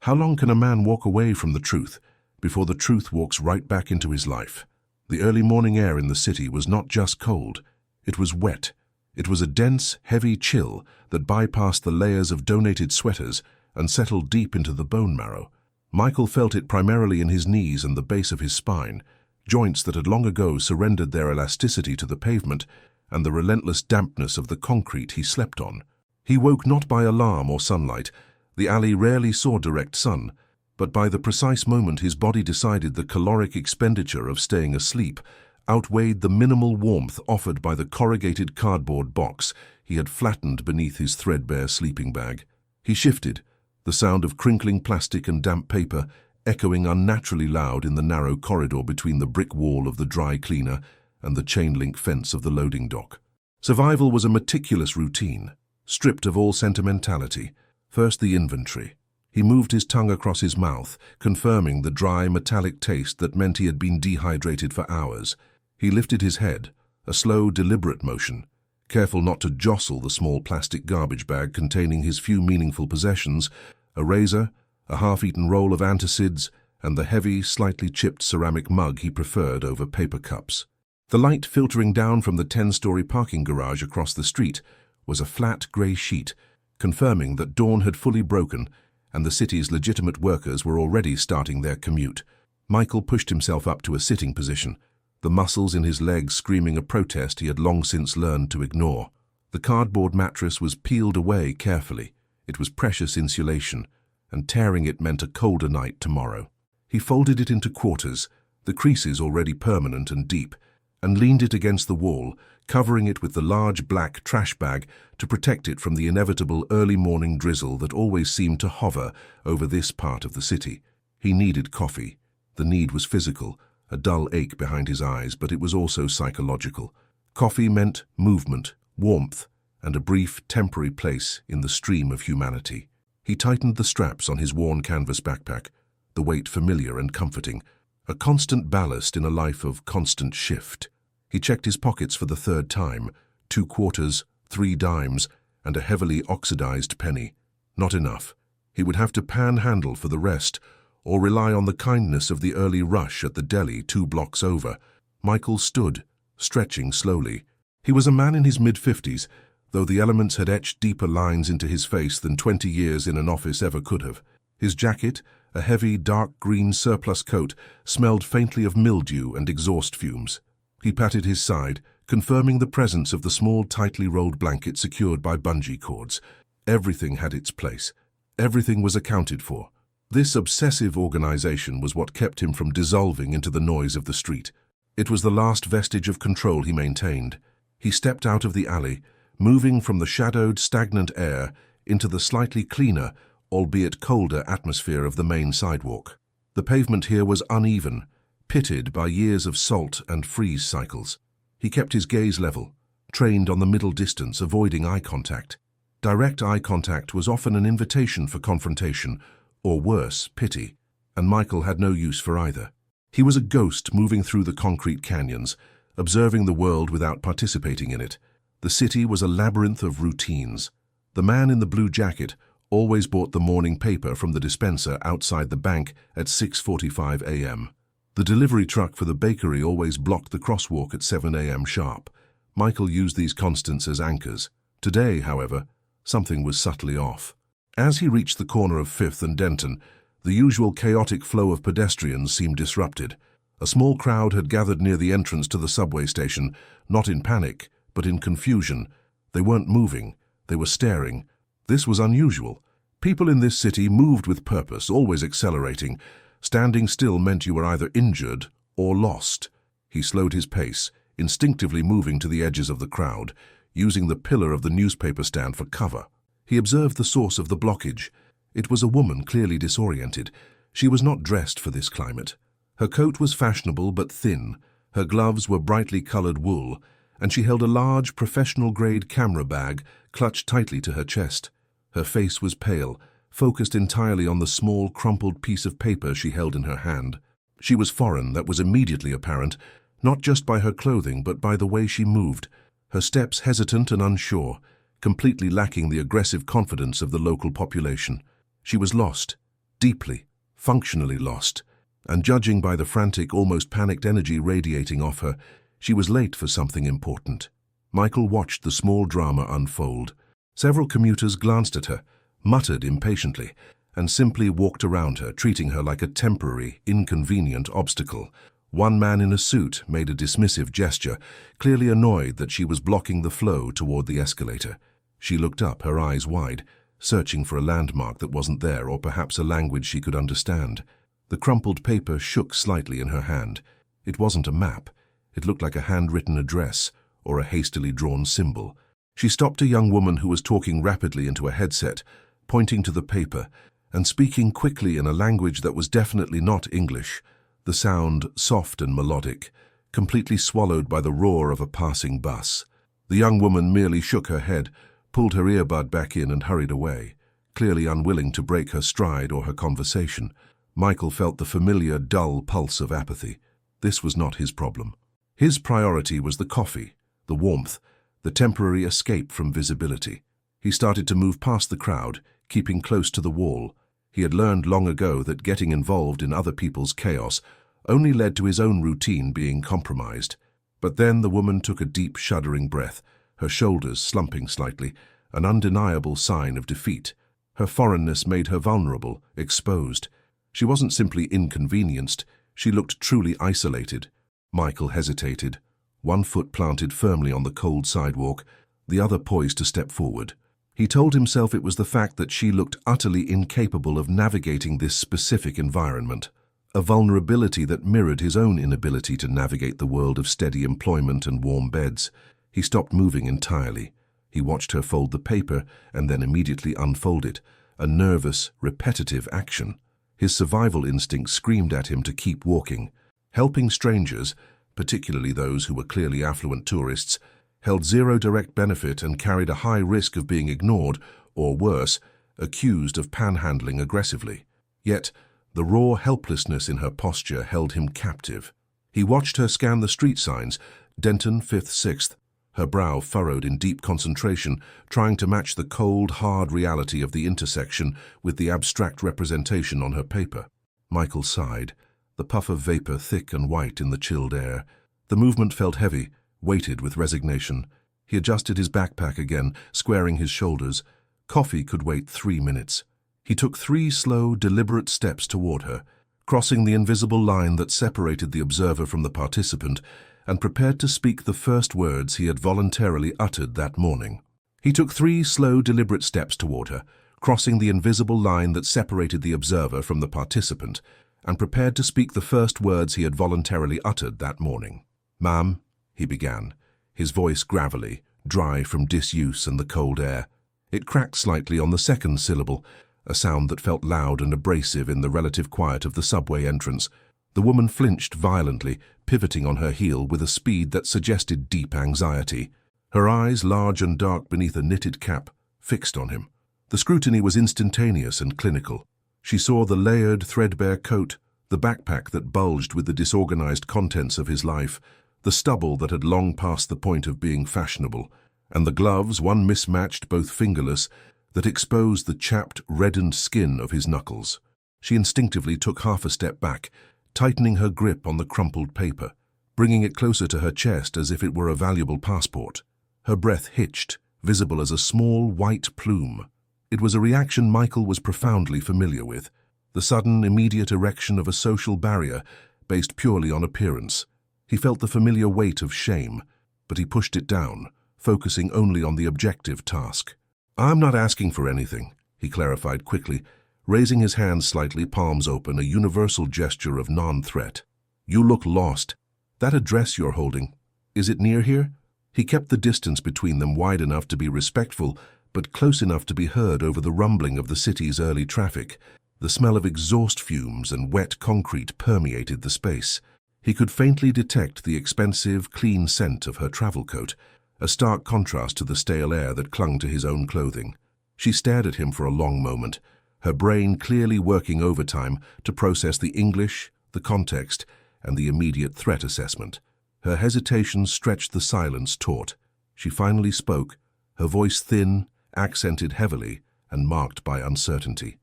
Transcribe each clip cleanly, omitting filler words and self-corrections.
How long can a man walk away from the truth before the truth walks right back into his life? The early morning air in the city was not just cold, it was wet. It was a dense, heavy chill that bypassed the layers of donated sweaters and settled deep into the bone marrow. Michael felt it primarily in his knees and the base of his spine, joints that had long ago surrendered their elasticity to the pavement and the relentless dampness of the concrete he slept on. He woke not by alarm or sunlight. The alley rarely saw direct sun, but by the precise moment his body decided the caloric expenditure of staying asleep outweighed the minimal warmth offered by the corrugated cardboard box he had flattened beneath his threadbare sleeping bag. He shifted, the sound of crinkling plastic and damp paper echoing unnaturally loud in the narrow corridor between the brick wall of the dry cleaner and the chain-link fence of the loading dock. Survival was a meticulous routine, stripped of all sentimentality. First, the inventory. He moved his tongue across his mouth, confirming the dry, metallic taste that meant he had been dehydrated for hours. He lifted his head, a slow, deliberate motion, careful not to jostle the small plastic garbage bag containing his few meaningful possessions, a razor, a half-eaten roll of antacids, and the heavy, slightly chipped ceramic mug he preferred over paper cups. The light filtering down from the 10-story parking garage across the street was a flat grey sheet, confirming that dawn had fully broken and the city's legitimate workers were already starting their commute. Michael pushed himself up to a sitting position, the muscles in his legs screaming a protest he had long since learned to ignore. The cardboard mattress was peeled away carefully. It was precious insulation, and tearing it meant a colder night tomorrow. He folded it into quarters, the creases already permanent and deep, and leaned it against the wall, covering it with the large black trash bag to protect it from the inevitable early morning drizzle that always seemed to hover over this part of the city. He needed coffee. The need was physical, a dull ache behind his eyes, but it was also psychological. Coffee meant movement, warmth, and a brief, temporary place in the stream of humanity. He tightened the straps on his worn canvas backpack, the weight familiar and comforting, a constant ballast in a life of constant shift. He checked his pockets for the third time, 2 quarters, 3 dimes, and a heavily oxidized penny. Not enough. He would have to panhandle for the rest, or rely on the kindness of the early rush at the deli 2 blocks over. Michael stood, stretching slowly. He was a man in his mid-50s, though the elements had etched deeper lines into his face than 20 years in an office ever could have. His jacket, a heavy, dark green surplus coat, smelled faintly of mildew and exhaust fumes. He patted his side, confirming the presence of the small, tightly rolled blanket secured by bungee cords. Everything had its place. Everything was accounted for. This obsessive organization was what kept him from dissolving into the noise of the street. It was the last vestige of control he maintained. He stepped out of the alley, moving from the shadowed, stagnant air into the slightly cleaner, albeit colder atmosphere of the main sidewalk. The pavement here was uneven, pitted by years of salt and freeze cycles. He kept his gaze level, trained on the middle distance, avoiding eye contact. Direct eye contact was often an invitation for confrontation, or worse, pity, and Michael had no use for either. He was a ghost moving through the concrete canyons, observing the world without participating in it. The city was a labyrinth of routines. The man in the blue jacket always bought the morning paper from the dispenser outside the bank at 6:45 a.m. The delivery truck for the bakery always blocked the crosswalk at 7 a.m. sharp. Michael used these constants as anchors. Today, however, something was subtly off. As he reached the corner of 5th and Denton, the usual chaotic flow of pedestrians seemed disrupted. A small crowd had gathered near the entrance to the subway station, not in panic, but in confusion. They weren't moving, they were staring. This was unusual. People in this city moved with purpose, always accelerating. Standing still meant you were either injured or lost. He slowed his pace, instinctively moving to the edges of the crowd, using the pillar of the newspaper stand for cover. He observed the source of the blockage. It was a woman clearly disoriented. She was not dressed for this climate. Her coat was fashionable but thin, her gloves were brightly colored wool, and she held a large, professional-grade camera bag clutched tightly to her chest. Her face was pale, focused entirely on the small, crumpled piece of paper she held in her hand. She was foreign, that was immediately apparent, not just by her clothing but by the way she moved, her steps hesitant and unsure, completely lacking the aggressive confidence of the local population. She was lost, deeply, functionally lost, and judging by the frantic, almost panicked energy radiating off her, she was late for something important. Michael watched the small drama unfold. Several commuters glanced at her, muttered impatiently, and simply walked around her, treating her like a temporary, inconvenient obstacle. One man in a suit made a dismissive gesture, clearly annoyed that she was blocking the flow toward the escalator. She looked up, her eyes wide, searching for a landmark that wasn't there, or perhaps a language she could understand. The crumpled paper shook slightly in her hand. It wasn't a map. It looked like a handwritten address or a hastily drawn symbol. She stopped a young woman who was talking rapidly into a headset, pointing to the paper, and speaking quickly in a language that was definitely not English, the sound soft and melodic, completely swallowed by the roar of a passing bus. The young woman merely shook her head, pulled her earbud back in and hurried away, clearly unwilling to break her stride or her conversation. Michael felt the familiar, dull pulse of apathy. This was not his problem. His priority was the coffee, the warmth, the temporary escape from visibility. He started to move past the crowd, keeping close to the wall. He had learned long ago that getting involved in other people's chaos only led to his own routine being compromised. But then the woman took a deep, shuddering breath, her shoulders slumping slightly, an undeniable sign of defeat. Her foreignness made her vulnerable, exposed. She wasn't simply inconvenienced, she looked truly isolated. Michael hesitated, one foot planted firmly on the cold sidewalk, the other poised to step forward. He told himself it was the fact that she looked utterly incapable of navigating this specific environment, a vulnerability that mirrored his own inability to navigate the world of steady employment and warm beds. He stopped moving entirely. He watched her fold the paper and then immediately unfold it, a nervous, repetitive action. His survival instinct screamed at him to keep walking. Helping strangers, particularly those who were clearly affluent tourists, held zero direct benefit and carried a high risk of being ignored, or worse, accused of panhandling aggressively. Yet, the raw helplessness in her posture held him captive. He watched her scan the street signs, Denton, 5th, 6th, her brow furrowed in deep concentration, trying to match the cold, hard reality of the intersection with the abstract representation on her paper. Michael sighed, the puff of vapor thick and white in the chilled air. The movement felt heavy, weighted with resignation. He adjusted his backpack again, squaring his shoulders. Coffee could wait 3 minutes. He took 3 slow, deliberate steps toward her, crossing the invisible line that separated the observer from the participant, and prepared to speak the first words he had voluntarily uttered that morning. He took 3 slow, deliberate steps toward her, crossing the invisible line that separated the observer from the participant, and prepared to speak the first words he had voluntarily uttered that morning. "Ma'am," he began, his voice gravelly, dry from disuse and the cold air. It cracked slightly on the second syllable, a sound that felt loud and abrasive in the relative quiet of the subway entrance. The woman flinched violently, pivoting on her heel with a speed that suggested deep anxiety. Her eyes, large and dark beneath a knitted cap, fixed on him. The scrutiny was instantaneous and clinical. She saw the layered, threadbare coat, the backpack that bulged with the disorganized contents of his life, the stubble that had long passed the point of being fashionable, and the gloves, one mismatched, both fingerless, that exposed the chapped, reddened skin of his knuckles. She instinctively took half a step back, tightening her grip on the crumpled paper, bringing it closer to her chest as if it were a valuable passport. Her breath hitched, visible as a small white plume. It was a reaction Michael was profoundly familiar with, the sudden, immediate erection of a social barrier based purely on appearance. He felt the familiar weight of shame, but he pushed it down, focusing only on the objective task. "I'm not asking for anything," he clarified quickly, raising his hands slightly, palms open, a universal gesture of non-threat. "You look lost. That address you're holding, is it near here?" He kept the distance between them wide enough to be respectful, but close enough to be heard over the rumbling of the city's early traffic. The smell of exhaust fumes and wet concrete permeated the space. He could faintly detect the expensive, clean scent of her travel coat, a stark contrast to the stale air that clung to his own clothing. She stared at him for a long moment, her brain clearly working overtime to process the English, the context, and the immediate threat assessment. Her hesitation stretched the silence taut. She finally spoke, her voice thin, accented heavily, and marked by uncertainty.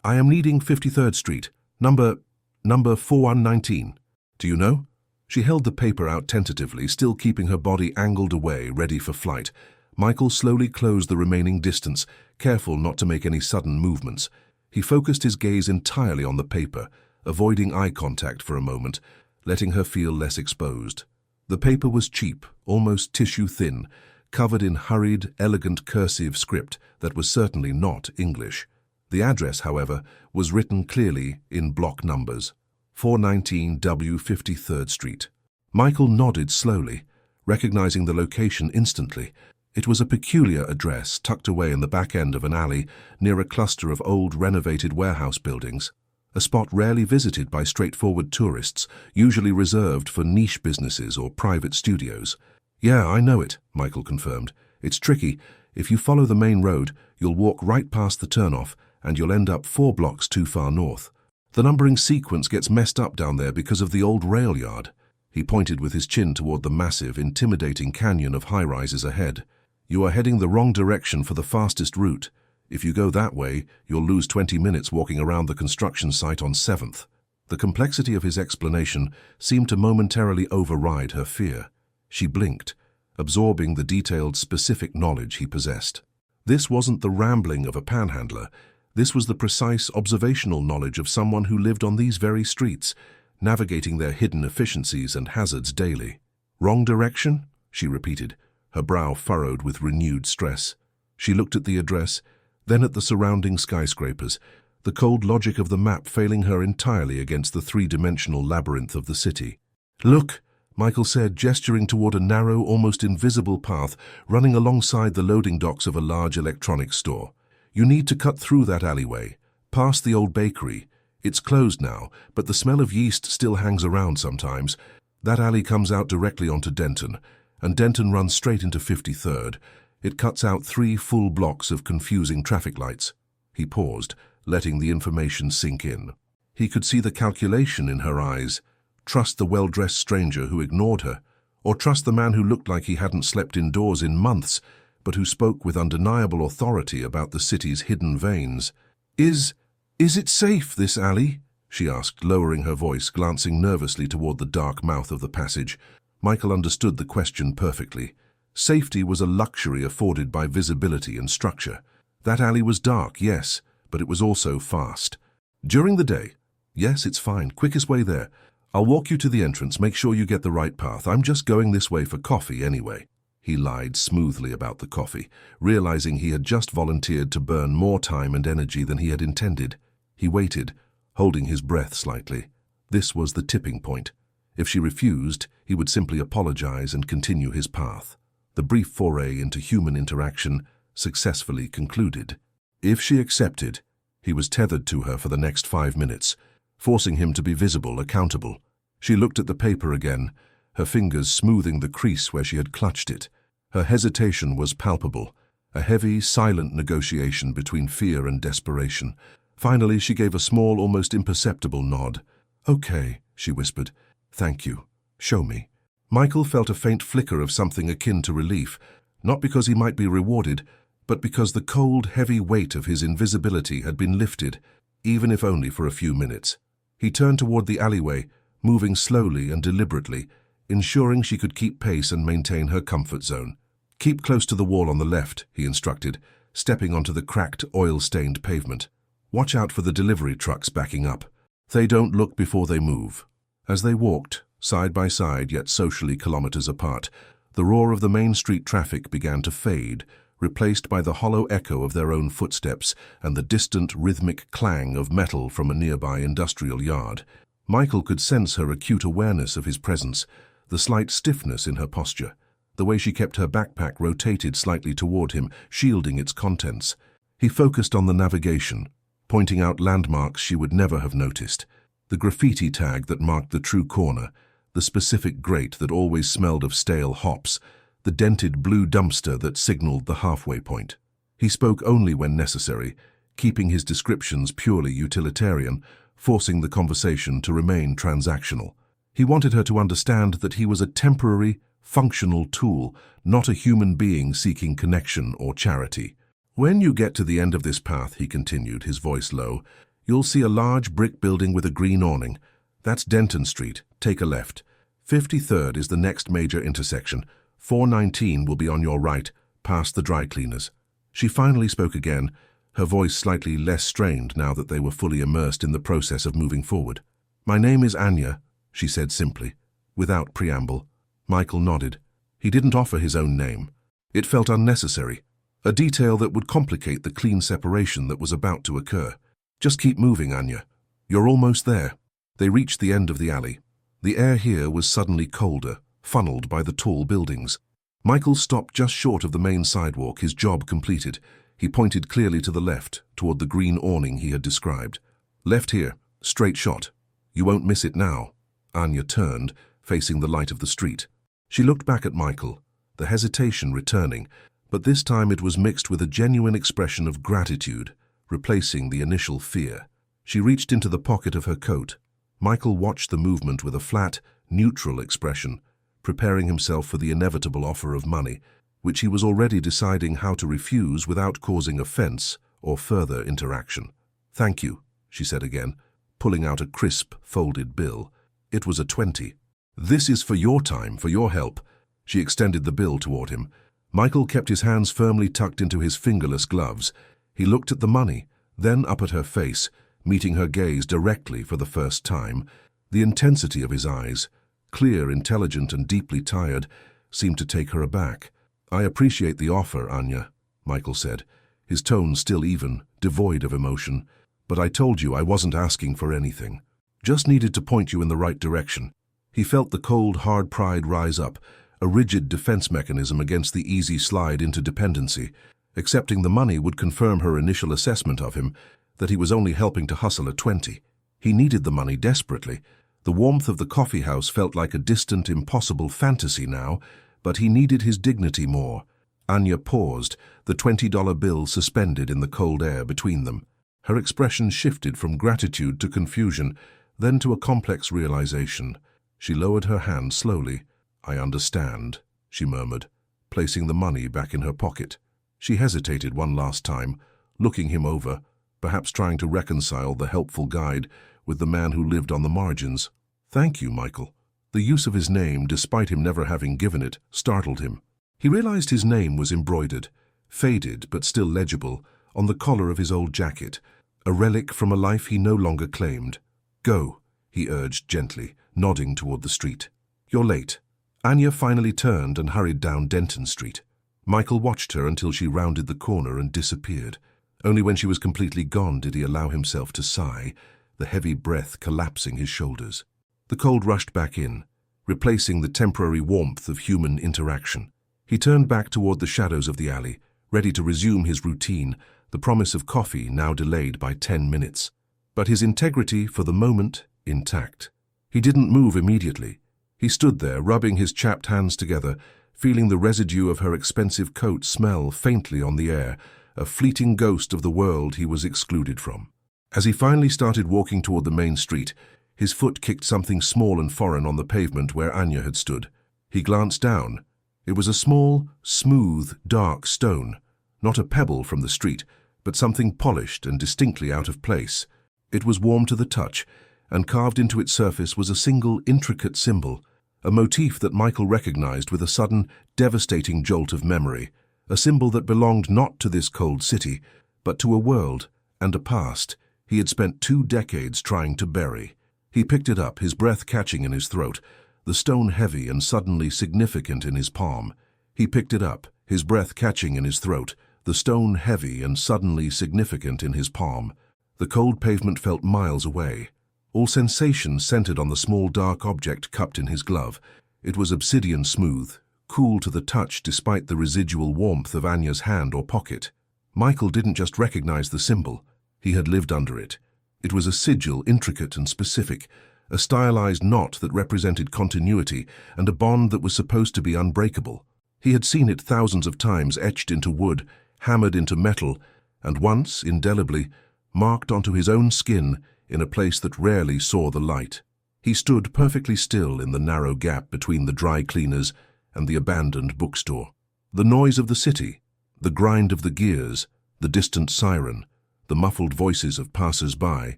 I am needing 53rd Street, number 4119. Do you know? She held the paper out tentatively, still keeping her body angled away, ready for flight. Michael slowly closed the remaining distance, careful not to make any sudden movements. He focused his gaze entirely on the paper, avoiding eye contact for a moment, letting her feel less exposed. The paper was cheap, almost tissue-thin, covered in hurried, elegant cursive script that was certainly not English. The address, however, was written clearly in block numbers. 419 W 53rd Street. Michael nodded slowly, recognizing the location instantly. It was a peculiar address tucked away in the back end of an alley near a cluster of old renovated warehouse buildings, a spot rarely visited by straightforward tourists, usually reserved for niche businesses or private studios. Yeah, I know it, Michael confirmed. It's tricky. If you follow the main road, you'll walk right past the turnoff and you'll end up 4 blocks too far north. The numbering sequence gets messed up down there because of the old rail yard. He pointed with his chin toward the massive, intimidating canyon of high-rises ahead. You are heading the wrong direction for the fastest route. If you go that way, you'll lose 20 minutes walking around the construction site on 7th. The complexity of his explanation seemed to momentarily override her fear. She blinked, absorbing the detailed, specific knowledge he possessed. This wasn't the rambling of a panhandler. This was the precise, observational knowledge of someone who lived on these very streets, navigating their hidden efficiencies and hazards daily. Wrong direction? She repeated, her brow furrowed with renewed stress. She looked at the address, then at the surrounding skyscrapers, the cold logic of the map failing her entirely against the three-dimensional labyrinth of the city. Look, Michael said, gesturing toward a narrow, almost invisible path running alongside the loading docks of a large electronics store. You need to cut through that alleyway, past the old bakery. It's closed now, but the smell of yeast still hangs around sometimes. That alley comes out directly onto Denton, and Denton runs straight into 53rd. It cuts out 3 full blocks of confusing traffic lights. He paused, letting the information sink in. He could see the calculation in her eyes. Trust the well-dressed stranger who ignored her, or trust the man who looked like he hadn't slept indoors in months, but who spoke with undeniable authority about the city's hidden veins. Is it safe, this alley? She asked, lowering her voice, glancing nervously toward the dark mouth of the passage. Michael understood the question perfectly. Safety was a luxury afforded by visibility and structure. That alley was dark, yes, but it was also fast. During the day, yes, it's fine, quickest way there. I'll walk you to the entrance, make sure you get the right path. I'm just going this way for coffee anyway. He lied smoothly about the coffee, realizing he had just volunteered to burn more time and energy than he had intended. He waited, holding his breath slightly. This was the tipping point. If she refused, he would simply apologize and continue his path. The brief foray into human interaction successfully concluded. If she accepted, he was tethered to her for the next 5 minutes, forcing him to be visible, accountable. She looked at the paper again, her fingers smoothing the crease where she had clutched it. Her hesitation was palpable, a heavy, silent negotiation between fear and desperation. Finally, she gave a small, almost imperceptible nod. Okay, she whispered. Thank you. Show me. Michael felt a faint flicker of something akin to relief, not because he might be rewarded, but because the cold, heavy weight of his invisibility had been lifted, even if only for a few minutes. He turned toward the alleyway, moving slowly and deliberately, ensuring she could keep pace and maintain her comfort zone. Keep close to the wall on the left, he instructed, stepping onto the cracked, oil-stained pavement. Watch out for the delivery trucks backing up. They don't look before they move. As they walked, side by side yet socially kilometers apart, the roar of the main street traffic began to fade, replaced by the hollow echo of their own footsteps and the distant rhythmic clang of metal from a nearby industrial yard. Michael could sense her acute awareness of his presence, the slight stiffness in her posture, the way she kept her backpack rotated slightly toward him, shielding its contents. He focused on the navigation, pointing out landmarks she would never have noticed. The graffiti tag that marked the true corner, the specific grate that always smelled of stale hops, the dented blue dumpster that signaled the halfway point. He spoke only when necessary, keeping his descriptions purely utilitarian, forcing the conversation to remain transactional. He wanted her to understand that he was a temporary, functional tool, not a human being seeking connection or charity. When you get to the end of this path, he continued, his voice low, You'll see a large brick building with a green awning. That's Denton Street. Take a left. 53rd is the next major intersection. 419 will be on your right, past the dry cleaners. She finally spoke again, her voice slightly less strained now that they were fully immersed in the process of moving forward. My name is Anya, she said simply, without preamble. Michael nodded. He didn't offer his own name. It felt unnecessary, a detail that would complicate the clean separation that was about to occur. Just keep moving, Anya. You're almost there. They reached the end of the alley. The air here was suddenly colder, funneled by the tall buildings. Michael stopped just short of the main sidewalk, his job completed. He pointed clearly to the left, toward the green awning he had described. Left here, straight shot. You won't miss it now. Anya turned, facing the light of the street. She looked back at Michael, the hesitation returning, but this time it was mixed with a genuine expression of gratitude, replacing the initial fear. She reached into the pocket of her coat. Michael watched the movement with a flat, neutral expression, preparing himself for the inevitable offer of money, which he was already deciding how to refuse without causing offense or further interaction. Thank you, she said again, pulling out a crisp, folded bill. It was a 20. This is for your time, for your help. She extended the bill toward him. Michael kept his hands firmly tucked into his fingerless gloves. He looked at the money, then up at her face, meeting her gaze directly for the first time. The intensity of his eyes, clear, intelligent, and deeply tired, seemed to take her aback. I appreciate the offer, Anya, Michael said, his tone still even, devoid of emotion. But I told you I wasn't asking for anything. Just needed to point you in the right direction. He felt the cold, hard pride rise up, a rigid defense mechanism against the easy slide into dependency. Accepting the money would confirm her initial assessment of him, that he was only helping to hustle a 20. He needed the money desperately. The warmth of the coffee house felt like a distant, impossible fantasy now, but he needed his dignity more. Anya paused, the $20 bill suspended in the cold air between them. Her expression shifted from gratitude to confusion, then to a complex realization. She lowered her hand slowly. I understand, she murmured, placing the money back in her pocket. She hesitated one last time, looking him over, perhaps trying to reconcile the helpful guide with the man who lived on the margins. Thank you, Michael. The use of his name, despite him never having given it, startled him. He realized his name was embroidered, faded but still legible, on the collar of his old jacket, a relic from a life he no longer claimed. Go, he urged gently, nodding toward the street. You're late. Anya finally turned and hurried down Denton Street. Michael watched her until she rounded the corner and disappeared. Only when she was completely gone did he allow himself to sigh, the heavy breath collapsing his shoulders. The cold rushed back in, replacing the temporary warmth of human interaction. He turned back toward the shadows of the alley, ready to resume his routine, the promise of coffee now delayed by 10 minutes. But his integrity, for the moment, intact. He didn't move immediately. He stood there, rubbing his chapped hands together, feeling the residue of her expensive coat smell faintly on the air, a fleeting ghost of the world he was excluded from. As he finally started walking toward the main street, his foot kicked something small and foreign on the pavement where Anya had stood. He glanced down. It was a small, smooth, dark stone, not a pebble from the street, but something polished and distinctly out of place. It was warm to the touch, and carved into its surface was a single intricate symbol, a motif that Michael recognized with a sudden, devastating jolt of memory, a symbol that belonged not to this cold city, but to a world and a past he had spent 2 decades trying to bury. He picked it up, his breath catching in his throat, the stone heavy and suddenly significant in his palm. He picked it up, his breath catching in his throat, the stone heavy and suddenly significant in his palm. The cold pavement felt miles away. All sensation centered on the small dark object cupped in his glove. It was obsidian smooth, cool to the touch despite the residual warmth of Anya's hand or pocket. Michael didn't just recognize the symbol. He had lived under it. It was a sigil intricate and specific, a stylized knot that represented continuity and a bond that was supposed to be unbreakable. He had seen it thousands of times etched into wood, hammered into metal, and once, indelibly, marked onto his own skin in a place that rarely saw the light. He stood perfectly still in the narrow gap between the dry cleaners and the abandoned bookstore. The noise of the city, the grind of the gears, the distant siren, the muffled voices of passers-by,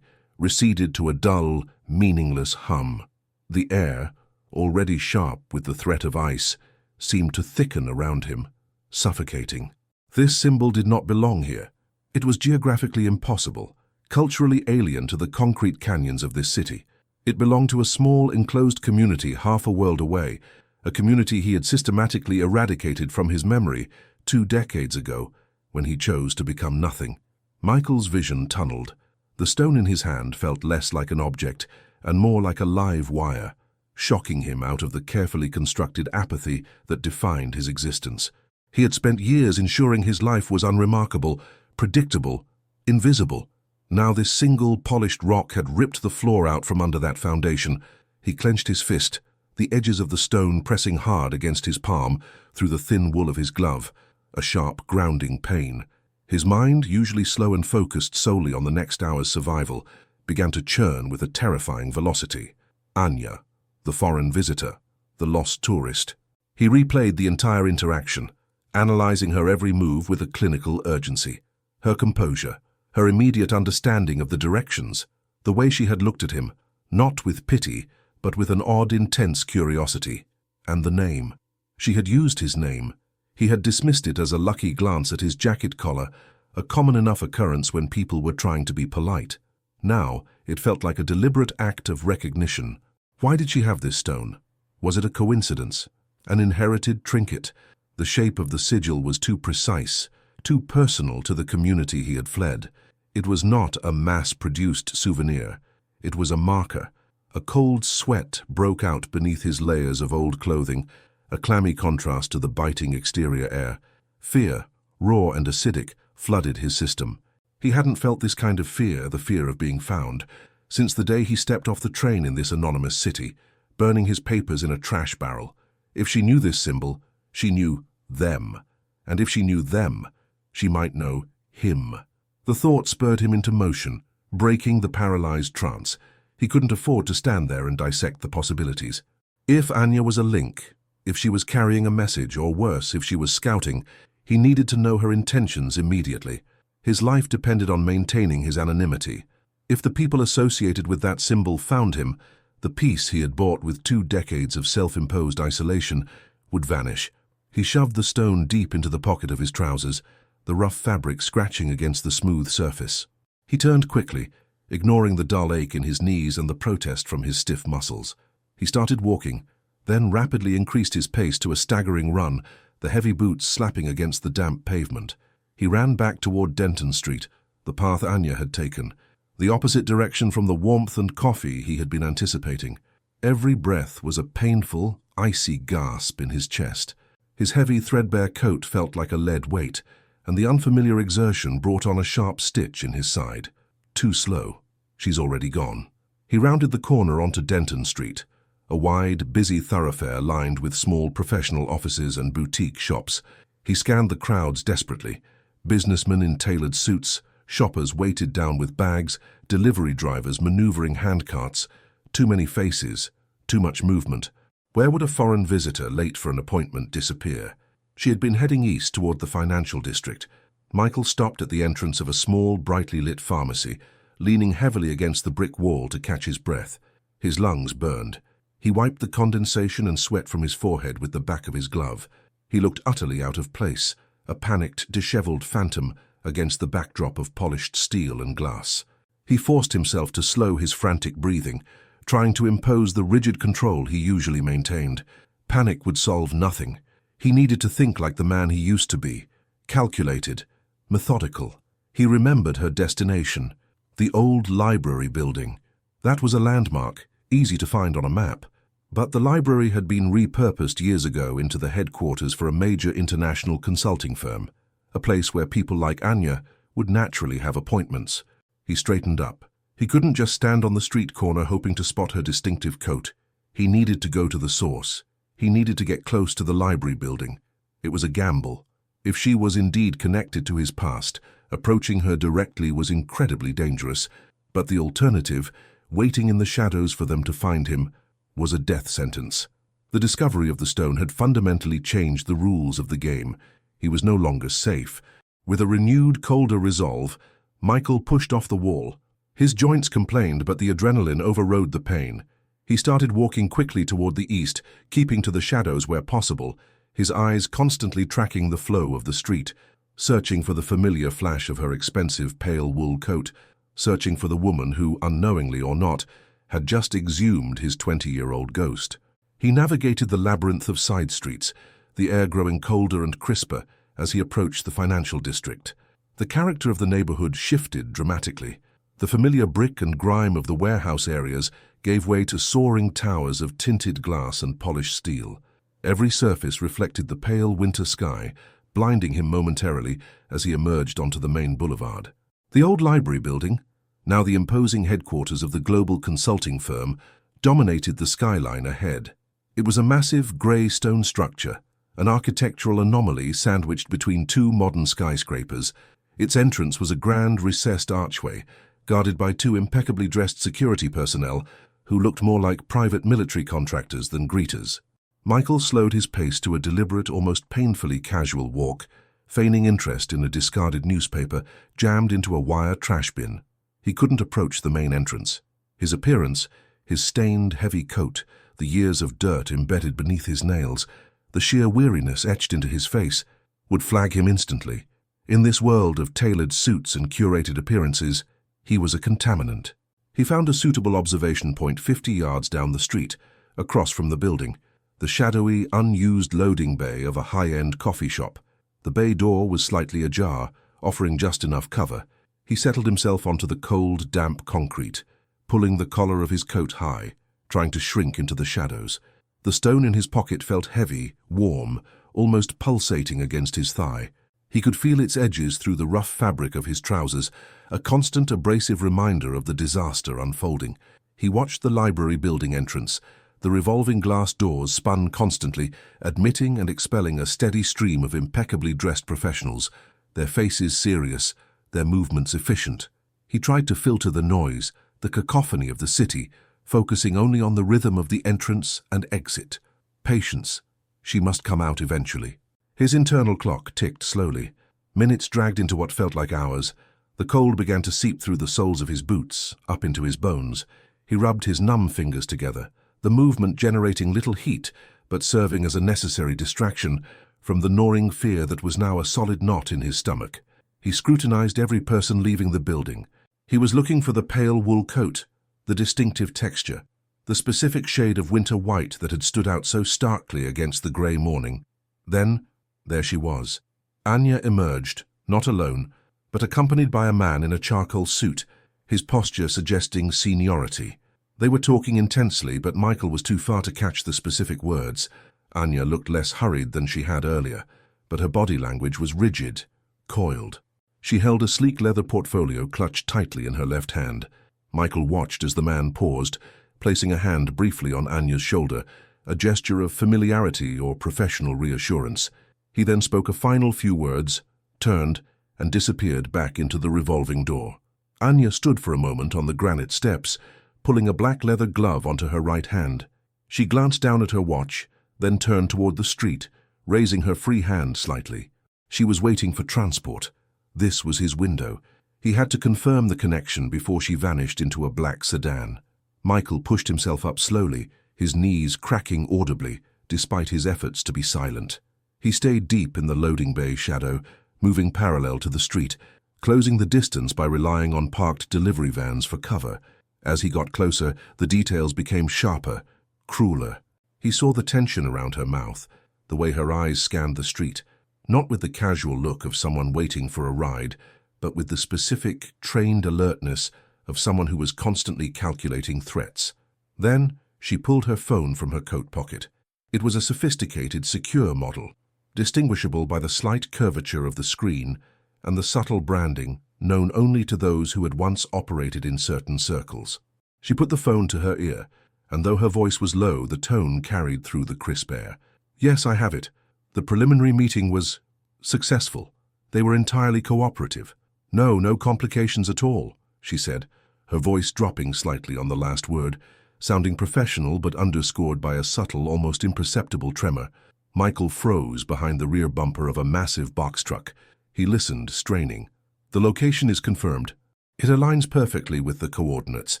receded to a dull, meaningless hum. The air, already sharp with the threat of ice, seemed to thicken around him, suffocating. This symbol did not belong here. It was geographically impossible, culturally alien to the concrete canyons of this city. It belonged to a small, enclosed community half a world away, a community he had systematically eradicated from his memory 2 decades ago, when he chose to become nothing. Michael's vision tunneled. The stone in his hand felt less like an object and more like a live wire, shocking him out of the carefully constructed apathy that defined his existence. He had spent years ensuring his life was unremarkable, predictable, invisible. Now this single polished rock had ripped the floor out from under that foundation. He clenched his fist, the edges of the stone pressing hard against his palm through the thin wool of his glove, a sharp, grounding pain. His mind, usually slow and focused solely on the next hour's survival, began to churn with a terrifying velocity. Anya, the foreign visitor, the lost tourist. He replayed the entire interaction, analyzing her every move with a clinical urgency. Her composure, her immediate understanding of the directions, the way she had looked at him, not with pity, but with an odd, intense curiosity. And the name. She had used his name. He had dismissed it as a lucky glance at his jacket collar, a common enough occurrence when people were trying to be polite. Now, it felt like a deliberate act of recognition. Why did she have this stone? Was it a coincidence? An inherited trinket? The shape of the sigil was too precise, too personal to the community he had fled. It was not a mass-produced souvenir. It was a marker. A cold sweat broke out beneath his layers of old clothing, a clammy contrast to the biting exterior air. Fear, raw and acidic, flooded his system. He hadn't felt this kind of fear, the fear of being found, since the day he stepped off the train in this anonymous city, burning his papers in a trash barrel. If she knew this symbol, she knew them. And if she knew them, she might know him. The thought spurred him into motion, breaking the paralyzed trance. He couldn't afford to stand there and dissect the possibilities. If Anya was a link, if she was carrying a message, or worse, if she was scouting, he needed to know her intentions immediately. His life depended on maintaining his anonymity. If the people associated with that symbol found him, the peace he had bought with 2 decades of self-imposed isolation would vanish. He shoved the stone deep into the pocket of his trousers, the rough fabric scratching against the smooth surface. He turned quickly, ignoring the dull ache in his knees and the protest from his stiff muscles. He started walking, then rapidly increased his pace to a staggering run, the heavy boots slapping against the damp pavement. He ran back toward Denton Street, the path Anya had taken, the opposite direction from the warmth and coffee he had been anticipating. Every breath was a painful, icy gasp in his chest. His heavy, threadbare coat felt like a lead weight, and the unfamiliar exertion brought on a sharp stitch in his side. Too slow. She's already gone. He rounded the corner onto Denton Street, a wide, busy thoroughfare lined with small professional offices and boutique shops. He scanned the crowds desperately. Businessmen in tailored suits, shoppers weighted down with bags, delivery drivers maneuvering handcarts. Too many faces, too much movement. Where would a foreign visitor late for an appointment disappear? She had been heading east toward the financial district. Michael stopped at the entrance of a small, brightly lit pharmacy, leaning heavily against the brick wall to catch his breath. His lungs burned. He wiped the condensation and sweat from his forehead with the back of his glove. He looked utterly out of place, a panicked, disheveled phantom against the backdrop of polished steel and glass. He forced himself to slow his frantic breathing, trying to impose the rigid control he usually maintained. Panic would solve nothing. He needed to think like the man he used to be, calculated, methodical. He remembered her destination, the old library building. That was a landmark, easy to find on a map. But the library had been repurposed years ago into the headquarters for a major international consulting firm, a place where people like Anya would naturally have appointments. He straightened up. He couldn't just stand on the street corner hoping to spot her distinctive coat. He needed to go to the source. He needed to get close to the library building. It was a gamble. If she was indeed connected to his past, approaching her directly was incredibly dangerous. But the alternative, waiting in the shadows for them to find him, was a death sentence. The discovery of the stone had fundamentally changed the rules of the game. He was no longer safe. With a renewed, colder resolve, Michael pushed off the wall. His joints complained, but the adrenaline overrode the pain. He started walking quickly toward the east, keeping to the shadows where possible, his eyes constantly tracking the flow of the street, searching for the familiar flash of her expensive pale wool coat, searching for the woman who, unknowingly or not, had just exhumed his 20-year-old ghost. He navigated the labyrinth of side streets, the air growing colder and crisper as he approached the financial district. The character of the neighborhood shifted dramatically. The familiar brick and grime of the warehouse areas gave way to soaring towers of tinted glass and polished steel. Every surface reflected the pale winter sky, blinding him momentarily as he emerged onto the main boulevard. The old library building, now the imposing headquarters of the global consulting firm, dominated the skyline ahead. It was a massive grey stone structure, an architectural anomaly sandwiched between two modern skyscrapers. Its entrance was a grand recessed archway, guarded by two impeccably dressed security personnel who looked more like private military contractors than greeters. Michael slowed his pace to a deliberate, almost painfully casual walk, feigning interest in a discarded newspaper jammed into a wire trash bin. He couldn't approach the main entrance. His appearance, his stained, heavy coat, the years of dirt embedded beneath his nails, the sheer weariness etched into his face, would flag him instantly. In this world of tailored suits and curated appearances, he was a contaminant. He found a suitable observation point 50 yards down the street, across from the building, the shadowy, unused loading bay of a high-end coffee shop. The bay door was slightly ajar, offering just enough cover. He settled himself onto the cold, damp concrete, pulling the collar of his coat high, trying to shrink into the shadows. The stone in his pocket felt heavy, warm, almost pulsating against his thigh. He could feel its edges through the rough fabric of his trousers, a constant abrasive reminder of the disaster unfolding. He watched the library building entrance. The revolving glass doors spun constantly, admitting and expelling a steady stream of impeccably dressed professionals, their faces serious, their movements efficient. He tried to filter the noise, the cacophony of the city, focusing only on the rhythm of the entrance and exit. Patience. She must come out eventually. His internal clock ticked slowly. Minutes dragged into what felt like hours. The cold began to seep through the soles of his boots, up into his bones. He rubbed his numb fingers together, the movement generating little heat, but serving as a necessary distraction from the gnawing fear that was now a solid knot in his stomach. He scrutinized every person leaving the building. He was looking for the pale wool coat, the distinctive texture, the specific shade of winter white that had stood out so starkly against the grey morning. Then, there she was. Anya emerged, not alone, but accompanied by a man in a charcoal suit, his posture suggesting seniority. They were talking intensely, but Michael was too far to catch the specific words. Anya looked less hurried than she had earlier, but her body language was rigid, coiled. She held a sleek leather portfolio clutched tightly in her left hand. Michael watched as the man paused, placing a hand briefly on Anya's shoulder, a gesture of familiarity or professional reassurance. He then spoke a final few words, turned, and disappeared back into the revolving door. Anya stood for a moment on the granite steps, pulling a black leather glove onto her right hand. She glanced down at her watch, then turned toward the street, raising her free hand slightly. She was waiting for transport. This was his window. He had to confirm the connection before she vanished into a black sedan. Michael pushed himself up slowly, his knees cracking audibly, despite his efforts to be silent. He stayed deep in the loading bay shadow, moving parallel to the street, closing the distance by relying on parked delivery vans for cover. As he got closer, the details became sharper, crueler. He saw the tension around her mouth, the way her eyes scanned the street, not with the casual look of someone waiting for a ride, but with the specific, trained alertness of someone who was constantly calculating threats. Then, she pulled her phone from her coat pocket. It was a sophisticated, secure model, distinguishable by the slight curvature of the screen and the subtle branding known only to those who had once operated in certain circles. She put the phone to her ear, and though her voice was low, the tone carried through the crisp air. "Yes, I have it. The preliminary meeting was successful. They were entirely cooperative. No complications at all," she said, her voice dropping slightly on the last word, sounding professional but underscored by a subtle, almost imperceptible tremor. Michael froze behind the rear bumper of a massive box truck. He listened, straining. The location is confirmed. It aligns perfectly with the coordinates.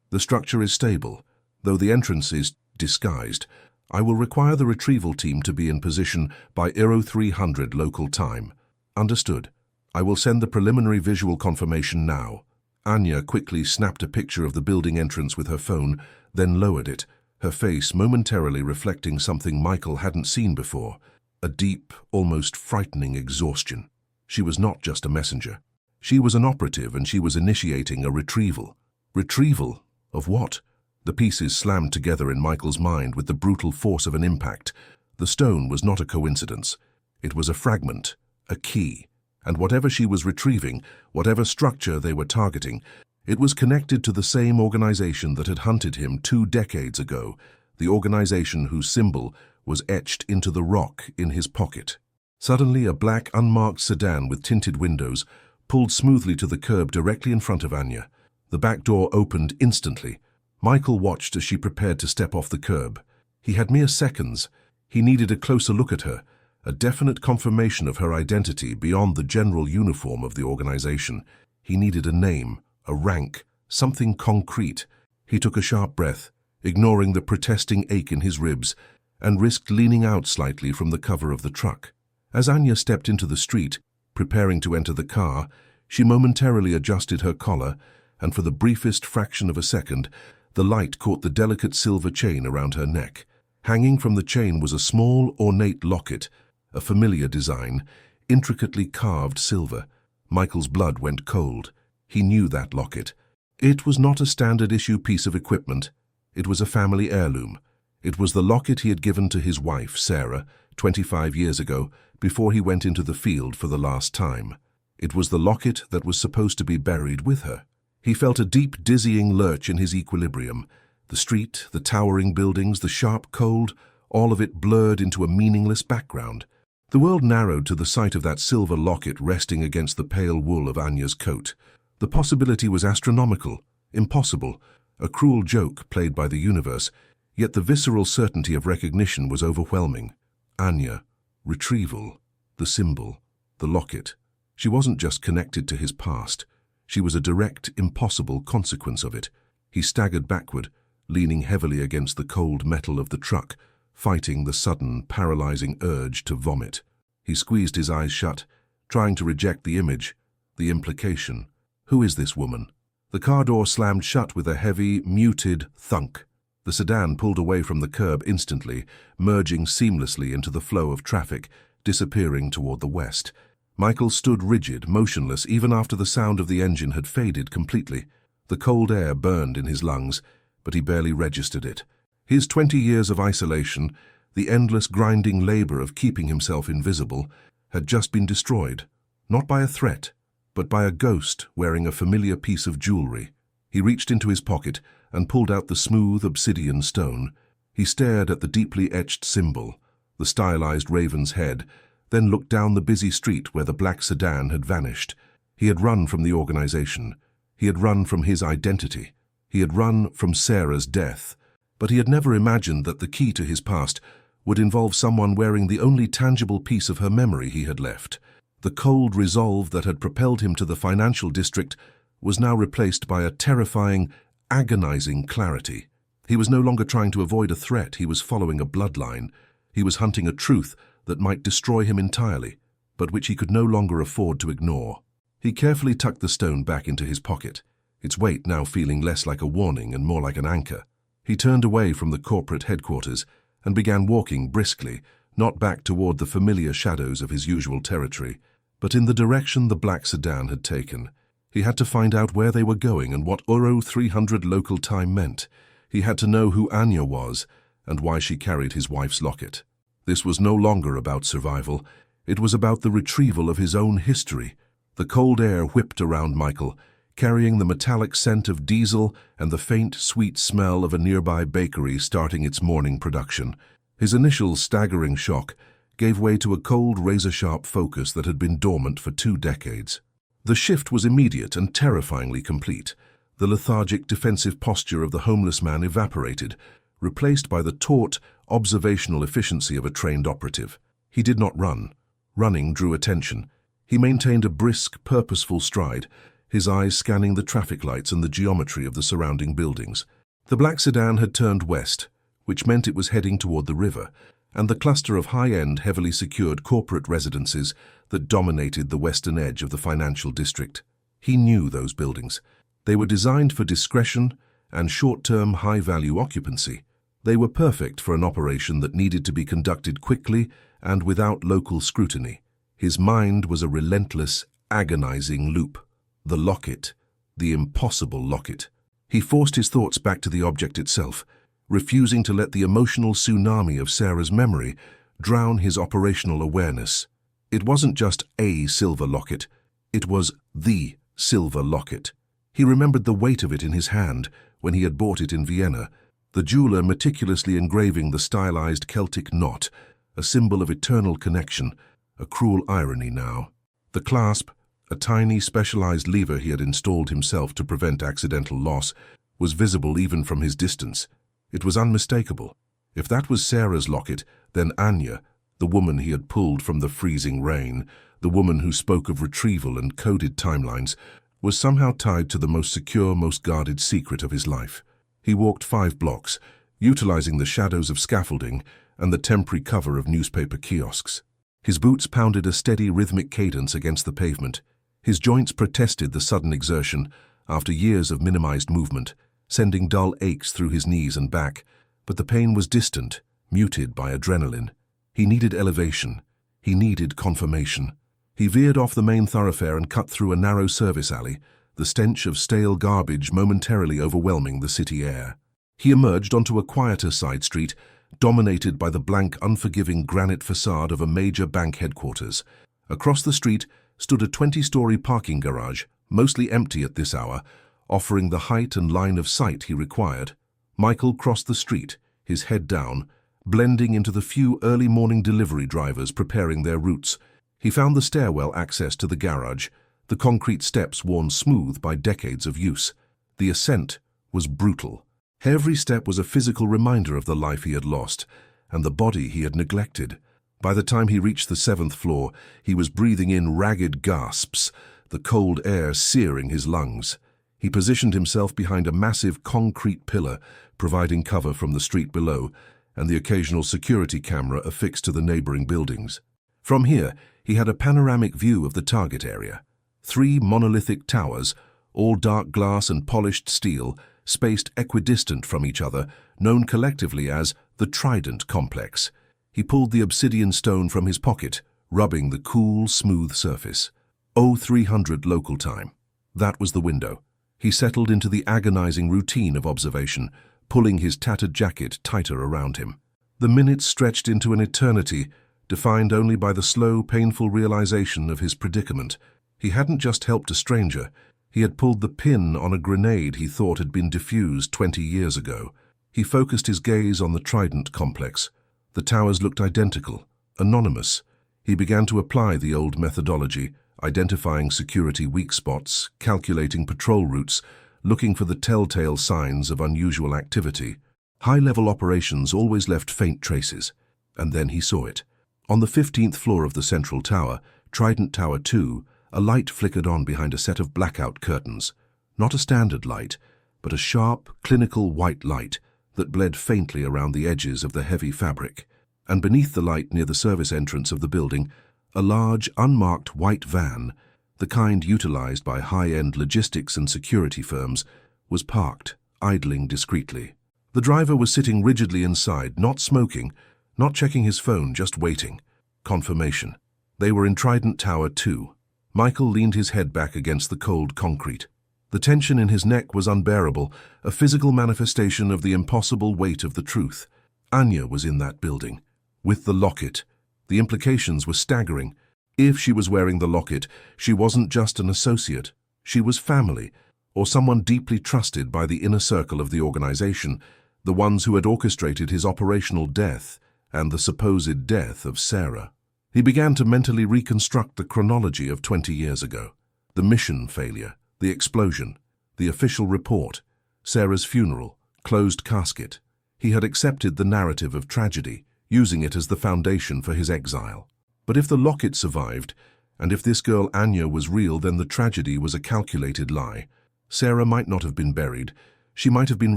The structure is stable, though the entrance is disguised. I will require the retrieval team to be in position by 0300 local time. Understood. I will send the preliminary visual confirmation now. Anya quickly snapped a picture of the building entrance with her phone, then lowered it, her face momentarily reflecting something Michael hadn't seen before, a deep, almost frightening exhaustion. She was not just a messenger. She was an operative, and she was initiating a retrieval. Retrieval? Of what? The pieces slammed together in Michael's mind with the brutal force of an impact. The stone was not a coincidence. It was a fragment, a key. And whatever she was retrieving, whatever structure they were targeting, it was connected to the same organization that had hunted him 2 decades ago, the organization whose symbol was etched into the rock in his pocket. Suddenly, a black, unmarked sedan with tinted windows pulled smoothly to the curb directly in front of Anya. The back door opened instantly. Michael watched as she prepared to step off the curb. He had mere seconds. He needed a closer look at her, a definite confirmation of her identity beyond the general uniform of the organization. He needed a name, a rank, something concrete. He took a sharp breath, ignoring the protesting ache in his ribs, and risked leaning out slightly from the cover of the truck. As Anya stepped into the street, preparing to enter the car, she momentarily adjusted her collar, and for the briefest fraction of a second, the light caught the delicate silver chain around her neck. Hanging from the chain was a small, ornate locket, a familiar design, intricately carved silver. Michael's blood went cold. He knew that locket. It was not a standard-issue piece of equipment. It was a family heirloom. It was the locket he had given to his wife, Sarah, 25 years ago, before he went into the field for the last time. It was the locket that was supposed to be buried with her. He felt a deep, dizzying lurch in his equilibrium. The street, the towering buildings, the sharp cold, all of it blurred into a meaningless background. The world narrowed to the sight of that silver locket resting against the pale wool of Anya's coat. The possibility was astronomical, impossible, a cruel joke played by the universe, yet the visceral certainty of recognition was overwhelming. Anya, retrieval, the symbol, the locket. She wasn't just connected to his past. She was a direct, impossible consequence of it. He staggered backward, leaning heavily against the cold metal of the truck, fighting the sudden, paralyzing urge to vomit. He squeezed his eyes shut, trying to reject the image, the implication. Who is this woman? The car door slammed shut with a heavy, muted thunk. The sedan pulled away from the curb instantly, merging seamlessly into the flow of traffic, disappearing toward the west. Michael stood rigid, motionless, even after the sound of the engine had faded completely. The cold air burned in his lungs, but he barely registered it. His 20 years of isolation, the endless grinding labor of keeping himself invisible, had just been destroyed, not by a threat, but by a ghost wearing a familiar piece of jewelry. He reached into his pocket and pulled out the smooth obsidian stone. He stared at the deeply etched symbol, the stylized raven's head, then looked down the busy street where the black sedan had vanished. He had run from the organization. He had run from his identity. He had run from Sarah's death. But he had never imagined that the key to his past would involve someone wearing the only tangible piece of her memory he had left. The cold resolve that had propelled him to the financial district was now replaced by a terrifying, agonizing clarity. He was no longer trying to avoid a threat. He was following a bloodline. He was hunting a truth that might destroy him entirely, but which he could no longer afford to ignore. He carefully tucked the stone back into his pocket, its weight now feeling less like a warning and more like an anchor. He turned away from the corporate headquarters and began walking briskly, not back toward the familiar shadows of his usual territory, but in the direction the black sedan had taken. He had to find out where they were going and what 0300 local time meant. He had to know who Anya was and why she carried his wife's locket. This was no longer about survival. It was about the retrieval of his own history. The cold air whipped around Michael, carrying the metallic scent of diesel and the faint, sweet smell of a nearby bakery starting its morning production. His initial staggering shock gave way to a cold, razor-sharp focus that had been dormant for 2 decades. The shift was immediate and terrifyingly complete. The lethargic, defensive posture of the homeless man evaporated, replaced by the taut, observational efficiency of a trained operative. He did not run. Running drew attention. He maintained a brisk, purposeful stride, his eyes scanning the traffic lights and the geometry of the surrounding buildings. The black sedan had turned west, which meant it was heading toward the river, and the cluster of high-end, heavily secured corporate residences that dominated the western edge of the financial district. He knew those buildings. They were designed for discretion and short-term, high-value occupancy. They were perfect for an operation that needed to be conducted quickly and without local scrutiny. His mind was a relentless, agonizing loop. The locket, the impossible locket. He forced his thoughts back to the object itself, refusing to let the emotional tsunami of Sarah's memory drown his operational awareness. It wasn't just a silver locket, it was the silver locket. He remembered the weight of it in his hand when he had bought it in Vienna, the jeweler meticulously engraving the stylized Celtic knot, a symbol of eternal connection, a cruel irony now. The clasp, a tiny specialized lever he had installed himself to prevent accidental loss, was visible even from his distance. It was unmistakable. If that was Sarah's locket, then Anya, the woman he had pulled from the freezing rain, the woman who spoke of retrieval and coded timelines, was somehow tied to the most secure, most guarded secret of his life. He walked 5 blocks, utilizing the shadows of scaffolding and the temporary cover of newspaper kiosks. His boots pounded a steady, rhythmic cadence against the pavement. His joints protested the sudden exertion after years of minimized movement, sending dull aches through his knees and back, but the pain was distant, muted by adrenaline. He needed elevation. He needed confirmation. He veered off the main thoroughfare and cut through a narrow service alley, the stench of stale garbage momentarily overwhelming the city air. He emerged onto a quieter side street, dominated by the blank, unforgiving granite facade of a major bank headquarters. Across the street stood a 20-story parking garage, mostly empty at this hour, offering the height and line of sight he required. Michael crossed the street, his head down, blending into the few early morning delivery drivers preparing their routes. He found the stairwell access to the garage, the concrete steps worn smooth by decades of use. The ascent was brutal. Every step was a physical reminder of the life he had lost and the body he had neglected. By the time he reached the 7th floor, he was breathing in ragged gasps, the cold air searing his lungs. He positioned himself behind a massive concrete pillar, providing cover from the street below, and the occasional security camera affixed to the neighboring buildings. From here, he had a panoramic view of the target area. 3 monolithic towers, all dark glass and polished steel, spaced equidistant from each other, known collectively as the Trident Complex. He pulled the obsidian stone from his pocket, rubbing the cool, smooth surface. 0300 local time. That was the window. He settled into the agonizing routine of observation, pulling his tattered jacket tighter around him. The minutes stretched into an eternity, defined only by the slow, painful realization of his predicament. He hadn't just helped a stranger. He had pulled the pin on a grenade he thought had been defused 20 years ago. He focused his gaze on the Trident Complex. The towers looked identical, anonymous. He began to apply the old methodology, identifying security weak spots, calculating patrol routes, looking for the telltale signs of unusual activity. High-level operations always left faint traces. And then he saw it. On the 15th floor of the central tower, Trident Tower 2, a light flickered on behind a set of blackout curtains. Not a standard light, but a sharp, clinical white light that bled faintly around the edges of the heavy fabric. And beneath the light near the service entrance of the building, a large, unmarked white van, the kind utilized by high-end logistics and security firms, was parked, idling discreetly. The driver was sitting rigidly inside, not smoking, not checking his phone, just waiting. Confirmation. They were in Trident Tower 2. Michael leaned his head back against the cold concrete. The tension in his neck was unbearable, a physical manifestation of the impossible weight of the truth. Anya was in that building, with the locket. The implications were staggering. If she was wearing the locket, she wasn't just an associate. She was family, or someone deeply trusted by the inner circle of the organization, the ones who had orchestrated his operational death and the supposed death of Sarah. He began to mentally reconstruct the chronology of 20 years ago. The mission failure, the explosion, the official report, Sarah's funeral, closed casket. He had accepted the narrative of tragedy, using it as the foundation for his exile. But if the locket survived, And if this girl Anya was real, then the tragedy was a calculated lie. Sarah might not have been buried. She might have been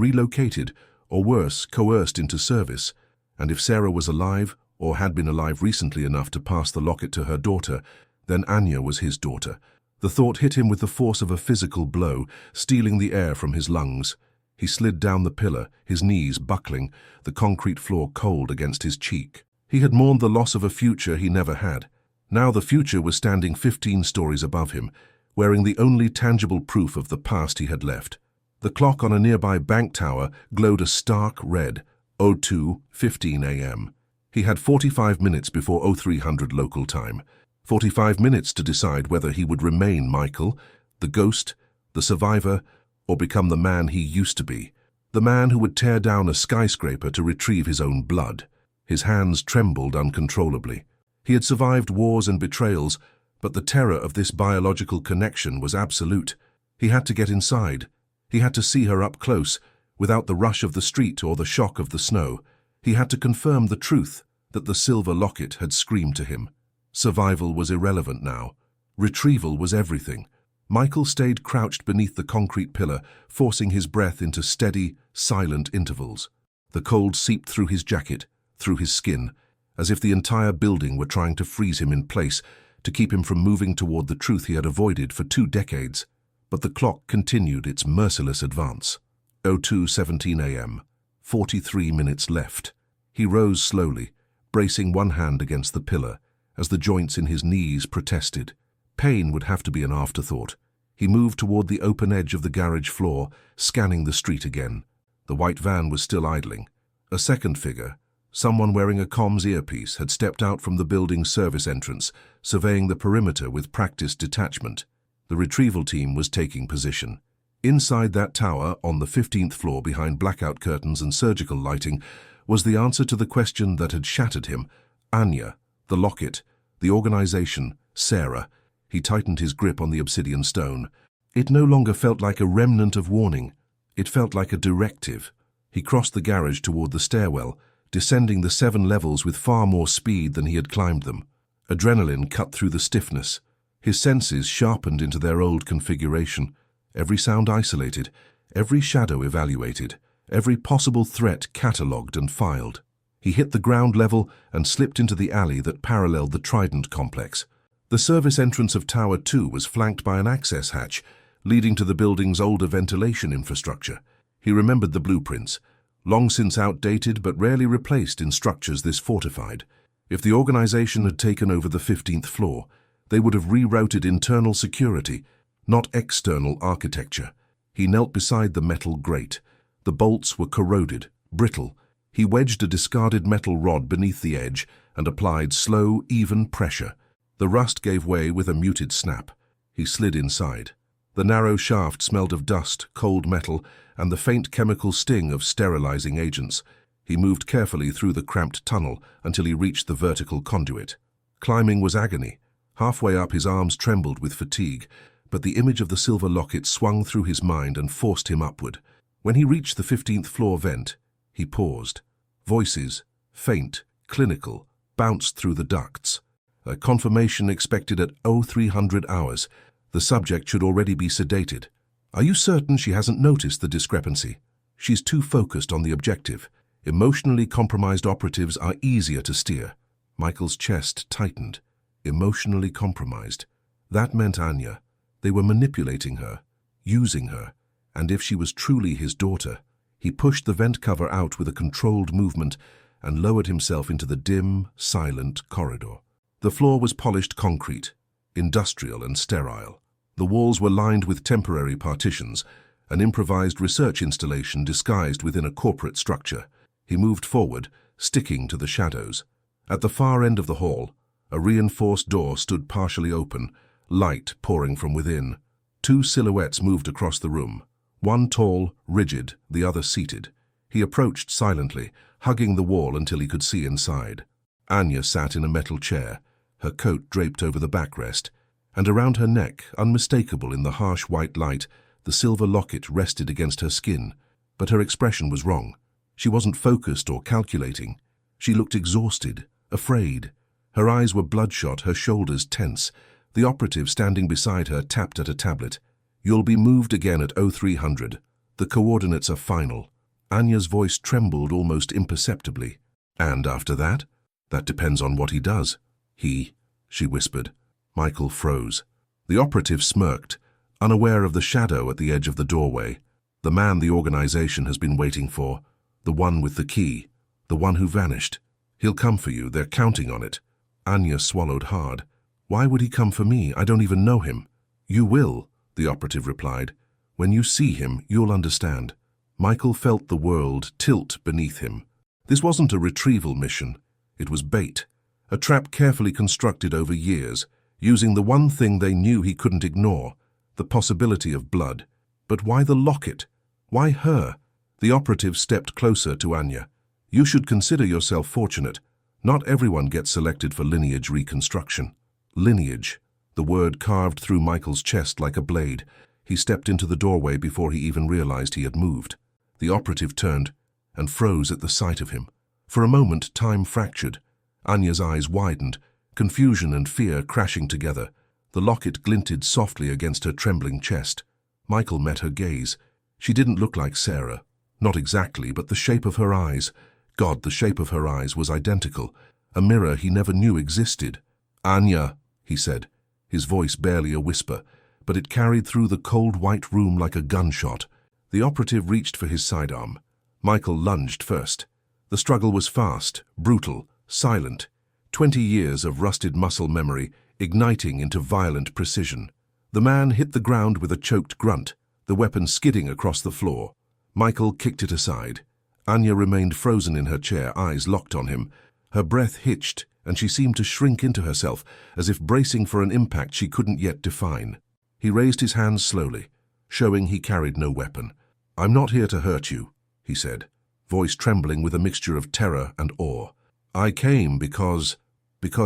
relocated, or worse, coerced into service. And if Sarah was alive, or had been alive recently enough to pass the locket to her daughter, then Anya was his daughter. The thought hit him with the force of a physical blow, stealing the air from his lungs. He slid down the pillar, his knees buckling, the concrete floor cold against his cheek. He had mourned the loss of a future he never had. Now the future was standing 15 stories above him, wearing the only tangible proof of the past he had left. The clock on a nearby bank tower glowed a stark red, 02:15 a.m. He had 45 minutes before 0300 local time. 45 minutes to decide whether he would remain Michael, the ghost, the survivor, or become the man he used to be. The man who would tear down a skyscraper to retrieve his own blood. His hands trembled uncontrollably. He had survived wars and betrayals, but the terror of this biological connection was absolute. He had to get inside. He had to see her up close, without the rush of the street or the shock of the snow. He had to confirm the truth that the silver locket had screamed to him. Survival was irrelevant now. Retrieval was everything. Michael stayed crouched beneath the concrete pillar, forcing his breath into steady, silent intervals. The cold seeped through his jacket, through his skin, as if the entire building were trying to freeze him in place, to keep him from moving toward the truth he had avoided for 2 decades. But the clock continued its merciless advance. 02:17 a.m. 43 minutes left. He rose slowly, bracing one hand against the pillar, as the joints in his knees protested. Pain would have to be an afterthought. He moved toward the open edge of the garage floor, scanning the street again. The white van was still idling. A second figure, someone wearing a comms earpiece, had stepped out from the building's service entrance, surveying the perimeter with practiced detachment. The retrieval team was taking position. Inside that tower, on the 15th floor behind blackout curtains and surgical lighting, was the answer to the question that had shattered him. Anya, the locket, the organization, Sarah. He tightened his grip on the obsidian stone. It no longer felt like a remnant of warning. It felt like a directive. He crossed the garage toward the stairwell, descending the 7 levels with far more speed than he had climbed them. Adrenaline cut through the stiffness. His senses sharpened into their old configuration. Every sound isolated, every shadow evaluated, every possible threat catalogued and filed. He hit the ground level and slipped into the alley that paralleled the Trident complex. The service entrance of Tower 2 was flanked by an access hatch, leading to the building's older ventilation infrastructure. He remembered the blueprints, long since outdated but rarely replaced in structures this fortified. If the organization had taken over the 15th floor, they would have rerouted internal security, not external architecture. He knelt beside the metal grate. The bolts were corroded, brittle. He wedged a discarded metal rod beneath the edge and applied slow, even pressure. The rust gave way with a muted snap. He slid inside. The narrow shaft smelled of dust, cold metal, and the faint chemical sting of sterilizing agents. He moved carefully through the cramped tunnel until he reached the vertical conduit. Climbing was agony. Halfway up, his arms trembled with fatigue, but the image of the silver locket swung through his mind and forced him upward. When he reached the 15th floor vent, he paused. Voices, faint, clinical, bounced through the ducts. A confirmation expected at 0300 hours. The subject should already be sedated. Are you certain she hasn't noticed the discrepancy? She's too focused on the objective. Emotionally compromised operatives are easier to steer. Michael's chest tightened. Emotionally compromised. That meant Anya. They were manipulating her, using her, and if she was truly his daughter. He pushed the vent cover out with a controlled movement and lowered himself into the dim, silent corridor. The floor was polished concrete, industrial and sterile. The walls were lined with temporary partitions, an improvised research installation disguised within a corporate structure. He moved forward, sticking to the shadows. At the far end of the hall, a reinforced door stood partially open, light pouring from within. 2 silhouettes moved across the room, one tall, rigid, the other seated. He approached silently, hugging the wall until he could see inside. Anya sat in a metal chair, her coat draped over the backrest, and around her neck, unmistakable in the harsh white light, the silver locket rested against her skin. But her expression was wrong. She wasn't focused or calculating. She looked exhausted, afraid. Her eyes were bloodshot, her shoulders tense. The operative standing beside her tapped at a tablet. "You'll be moved again at 0300. The coordinates are final." Anya's voice trembled almost imperceptibly. "And after that?" "That depends on what he does." She whispered. Michael froze. The operative smirked, unaware of the shadow at the edge of the doorway. "The man the organization has been waiting for. The one with the key. The one who vanished. He'll come for you. They're counting on it." Anya swallowed hard. "Why would he come for me? I don't even know him." "You will," the operative replied. "When you see him, you'll understand." Michael felt the world tilt beneath him. This wasn't a retrieval mission. It was bait. A trap carefully constructed over years, using the one thing they knew he couldn't ignore, the possibility of blood. But why the locket? Why her? The operative stepped closer to Anya. "You should consider yourself fortunate. Not everyone gets selected for lineage reconstruction." Lineage. The word carved through Michael's chest like a blade. He stepped into the doorway before he even realized he had moved. The operative turned and froze at the sight of him. For a moment, time fractured. Anya's eyes widened, confusion and fear crashing together. The locket glinted softly against her trembling chest. Michael met her gaze. She didn't look like Sarah. Not exactly, but the shape of her eyes. God, the shape of her eyes was identical. A mirror he never knew existed. "Anya," he said, his voice barely a whisper, but it carried through the cold white room like a gunshot. The operative reached for his sidearm. Michael lunged first. The struggle was fast, brutal, silent. 20 years of rusted muscle memory igniting into violent precision. The man hit the ground with a choked grunt, the weapon skidding across the floor. Michael kicked it aside. Anya remained frozen in her chair, eyes locked on him. Her breath hitched, and she seemed to shrink into herself, as if bracing for an impact she couldn't yet define. He raised his hands slowly, showing he carried no weapon. "I'm not here to hurt you," he said, voice trembling with a mixture of terror and awe. "I came because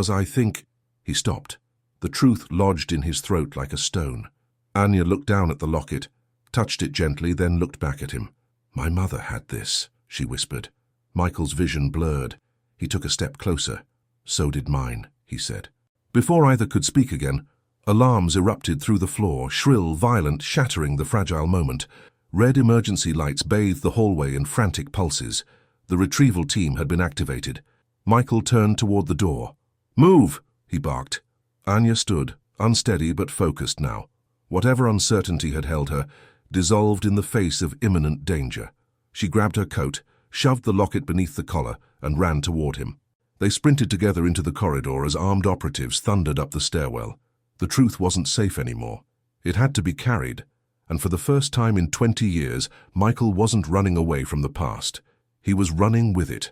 I think—" He stopped. The truth lodged in his throat like a stone. Anya looked down at the locket, touched it gently, then looked back at him. "My mother had this," she whispered. Michael's vision blurred. He took a step closer. "So did mine," he said. Before either could speak again, alarms erupted through the floor, shrill, violent, shattering the fragile moment. Red emergency lights bathed the hallway in frantic pulses. The retrieval team had been activated. Michael turned toward the door. "Move!" he barked. Anya stood, unsteady but focused now. Whatever uncertainty had held her, dissolved in the face of imminent danger. She grabbed her coat, shoved the locket beneath the collar, and ran toward him. They sprinted together into the corridor as armed operatives thundered up the stairwell. The truth wasn't safe anymore. It had to be carried, and for the first time in 20 years, Michael wasn't running away from the past. He was running with it,